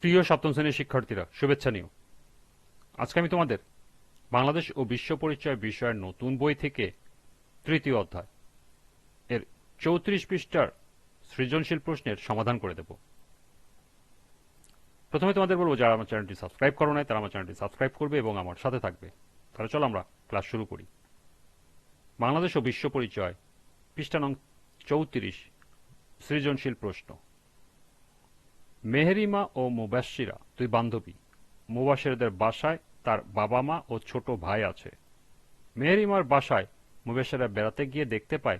প্রিয় সপ্তম শ্রেণীর শিক্ষার্থীরা, শুভেচ্ছা নিও। আজকে আমি তোমাদের বাংলাদেশ ও বিশ্ব পরিচয় বিষয়ের নতুন বই থেকে তৃতীয় অধ্যায় এর 34 পৃষ্ঠার সৃজনশীল প্রশ্নের সমাধান করে দেব। প্রথমে তোমাদের বলবো, যারা আমার চ্যানেলটি সাবস্ক্রাইব করো নাই তারা আমার চ্যানেলটি সাবস্ক্রাইব করবে এবং আমার সাথে থাকবে। তাহলে চলো আমরা ক্লাস শুরু করি। বাংলাদেশ ও বিশ্ব পরিচয়, পৃষ্ঠা নং 34, সৃজনশীল প্রশ্ন। মেহেরিমা ও মুবাশশিরা দুই বান্ধবী। মুবাশশিরাদের বাসায় তার বাবা মা ও ছোট ভাই আছে। মেহেরিমার বাসায় মুবাশশিরা বেড়াতে গিয়ে দেখতে পায়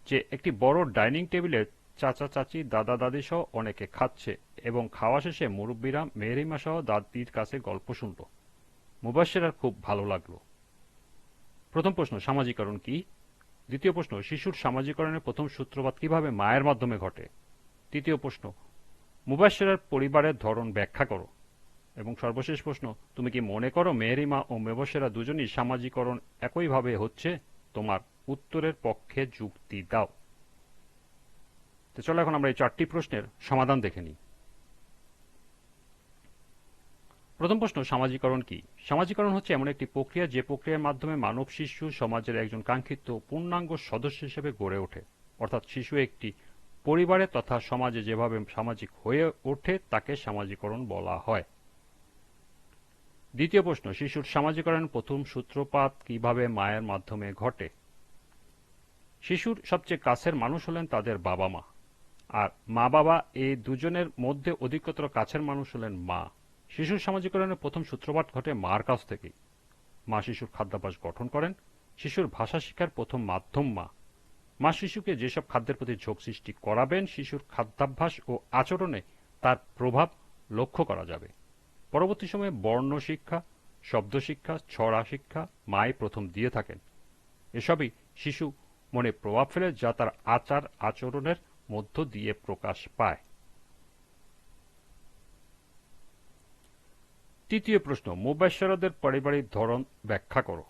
যে একটি বড় ডাইনিং টেবিলে চাচা চাচি দাদা দাদি সহ অনেকে খাচ্ছে এবং খাওয়া শেষে মুরব্বীরা মেহেরিমা সহ দাদির কাছে গল্প শুনল। মুবাশশিরার খুব ভালো লাগলো। প্রথম প্রশ্ন, সামাজিকরণ কি? দ্বিতীয় প্রশ্ন, শিশুর সামাজিকরণের প্রথম সূত্রপাত কিভাবে মায়ের মাধ্যমে ঘটে? তৃতীয় প্রশ্ন, মুবাশশিরার পরিবারের ধরন ব্যাখ্যা করো। এবং সর্বশেষ প্রশ্ন, তুমি কি মনে করো মেহেরিমা ও মুবাশশিরা দুজনই সামাজিকরণ একইভাবে হচ্ছে? তোমার উত্তরের পক্ষে যুক্তি দাও। তো চলো এখন আমরা এই চারটি প্রশ্নের সমাধান দেখে নিই। প্রথম প্রশ্ন, সামাজিকরণ কি? সামাজিকরণ হচ্ছে এমন একটি প্রক্রিয়া যে প্রক্রিয়ার মাধ্যমে মানব শিশু সমাজের একজন কাঙ্ক্ষিত পূর্ণাঙ্গ সদস্য হিসেবে গড়ে ওঠে। অর্থাৎ শিশু একটি পরিবারে তথা সমাজে যেভাবে সামাজিক হয়ে ওঠে তাকে সামাজিকরণ বলা হয়। দ্বিতীয় প্রশ্ন, শিশুর সামাজিকরণের প্রথম সূত্রপাত কিভাবে মায়ের মাধ্যমে ঘটে? শিশুর সবচেয়ে কাছের মানুষ হলেন তাদের বাবা মা, আর মা বাবা এই দুজনের মধ্যে অধিকতর কাছের মানুষ হলেন মা। শিশুর সামাজিকরণের প্রথম সূত্রপাত ঘটে মার কাছ থেকেই। মা শিশুর খাদ্যাভ্যাস গঠন করেন। শিশুর ভাষা শিক্ষার প্রথম মাধ্যম মা। মা শিশুকে যেসব খাদ্যের প্রতি ঝোঁক সৃষ্টি করাবেন, শিশুর খাদ্যাভ্যাস ও আচরণে তার প্রভাব লক্ষ্য করা যাবে। পরবর্তী সময়ে বর্ণ শিক্ষা, শব্দ শিক্ষা, ছড়া শিক্ষা মাই প্রথম দিয়ে থাকেন। এসবই শিশু মনে প্রভাব ফেলে, যা তার আচার আচরণের মধ্য দিয়ে প্রকাশ পায়। তৃতীয় প্রশ্ন, মুবাশশিরাদের পারিবারিক ধরন ব্যাখ্যা করো।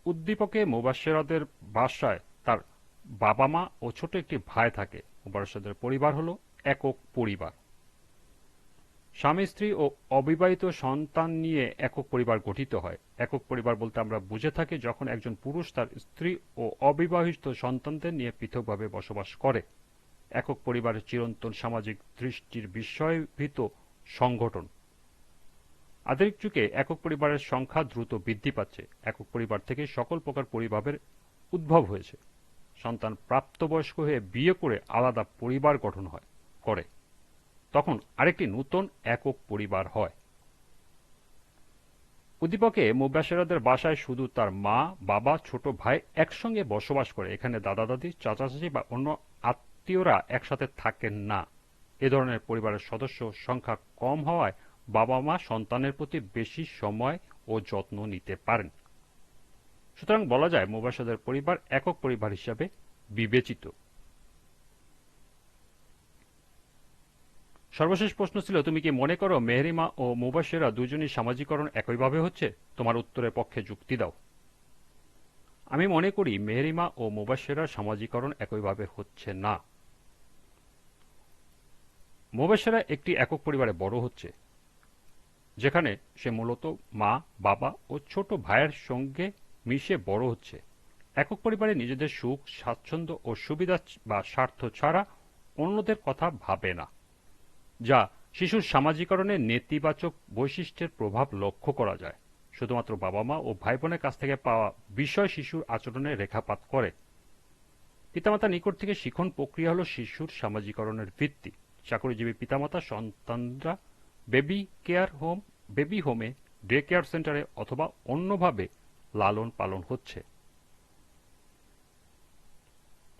উদ্দীপকে মুবাশশিরাদের বাসায় তার বাবা মা ও ছোট একটি ভাই থাকে। মুবাশশিরাদের পরিবার হল একক পরিবার। স্বামী স্ত্রী ও অবিবাহিত সন্তান নিয়ে একক পরিবার গঠিত হয়। একক পরিবার বলতে আমরা বুঝে থাকি যখন একজন পুরুষ তার স্ত্রী ও অবিবাহিত সন্তানদের নিয়ে পৃথকভাবে বসবাস করে। একক পরিবারের চিরন্তন সামাজিক দৃষ্টির বিষয়ভূত সংগঠন। আধুনিক যুগে একক পরিবারের সংখ্যা দ্রুত বৃদ্ধি পাচ্ছে। একক পরিবার থেকে সকল প্রকার পরিবারের উদ্ভব হয়েছে। সন্তান প্রাপ্তবয়স্ক হয়ে বিয়ে করে আলাদা পরিবার গঠন করে, তখন আরেকটি নতুন একক পরিবার হয়। উদ্দীপকে মুবাশশিরাদের বাসায় শুধু তার মা বাবা ছোট ভাই একসঙ্গে বসবাস করে। এখানে দাদা দাদি চাচা চাচি বা অন্য আত্মীয়রা একসাথে থাকেন না। এ ধরনের পরিবারের সদস্য সংখ্যা কম হওয়ায় বাবা মা সন্তানের প্রতি বেশি সময় ও যত্ন নিতে পারেন। সুতরাং বলা যায় মুবাশশিরাদের পরিবার একক পরিবার হিসাবে বিবেচিত। সর্বশেষ প্রশ্ন ছিল, তুমি কি মনে করো মেহেরিমা ও মুবাশশিরা দুজনই সামাজিকরণ একইভাবে হচ্ছে? তোমার উত্তরের পক্ষে যুক্তি দাও। আমি মনে করি মেহেরিমা ও মুবাশশিরার সামাজিকরণ একইভাবে হচ্ছে না। মুবাশশিরা একটি একক পরিবারে বড় হচ্ছে, যেখানে সে মূলত মা বাবা ও ছোট ভাইয়ের সঙ্গে মিশে বড় হচ্ছে। একক পরিবারে নিজেদের সুখ স্বাচ্ছন্দ্য ও সুবিধা বা স্বার্থ ছাড়া অন্যদের কথা ভাবে না, যা শিশুর সামাজিকরণে নেতিবাচক বৈশিষ্ট্যের প্রভাব লক্ষ্য করা যায়। শুধুমাত্র বাবা মা ও ভাই বোনের কাছ থেকে পাওয়া বিষয় শিশুর আচরণে রেখাপাত করে। পিতামাতার নিকট থেকে শিখন প্রক্রিয়া হল শিশুর সামাজিকরণের ভিত্তি। চাকরিজীবী পিতামাতা সন্তানরা বেবি হোমে, ডে কেয়ার সেন্টারে অথবা অন্যভাবে লালন পালন হচ্ছে।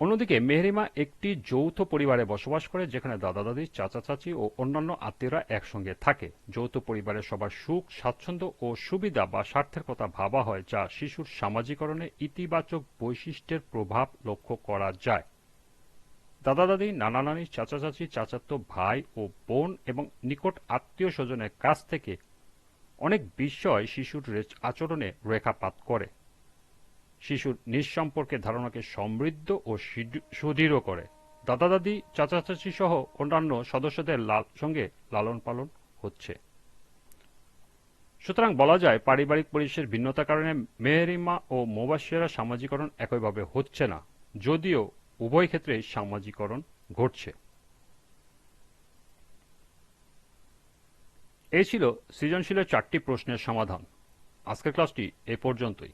অন্যদিকে মেহেরিমা একটি যৌথ পরিবারে বসবাস করে, যেখানে দাদা দাদি চাচা চাচি ও অন্যান্য আত্মীয়রা একসঙ্গে থাকে। যৌথ পরিবারে সবার সুখ স্বাচ্ছন্দ্য ও সুবিধা বা স্বার্থের কথা ভাবা হয়, যা শিশুর সামাজিকরণে ইতিবাচক বৈশিষ্ট্যের প্রভাব লক্ষ্য করা যায়। দাদা দাদি নানা নানি চাচা চাচি চাচাতো ভাই ও বোন এবং নিকট আত্মীয় স্বজনের কাছ থেকে অনেক বিষয় শিশুর আচরণে রেখাপাত করে। শিশুর নিজ সম্পর্কে ধারণাকে সমৃদ্ধ ও সুদৃঢ় করে। দাদা দাদি চাচা চাচি সহ অন্যান্য সদস্যদের সঙ্গে লালন পালন হচ্ছে। সুতরাং বলা যায় পারিবারিক পরিবেশের ভিন্নতার কারণে মেহেরিমা ও মুবাশশিরা সামাজিকরণ একইভাবে হচ্ছে না, যদিও উভয় ক্ষেত্রেই সামাজিকরণ ঘটছে। এই ছিল সৃজনশীলের 4টি প্রশ্নের সমাধান। আজকের ক্লাসটি এ পর্যন্তই।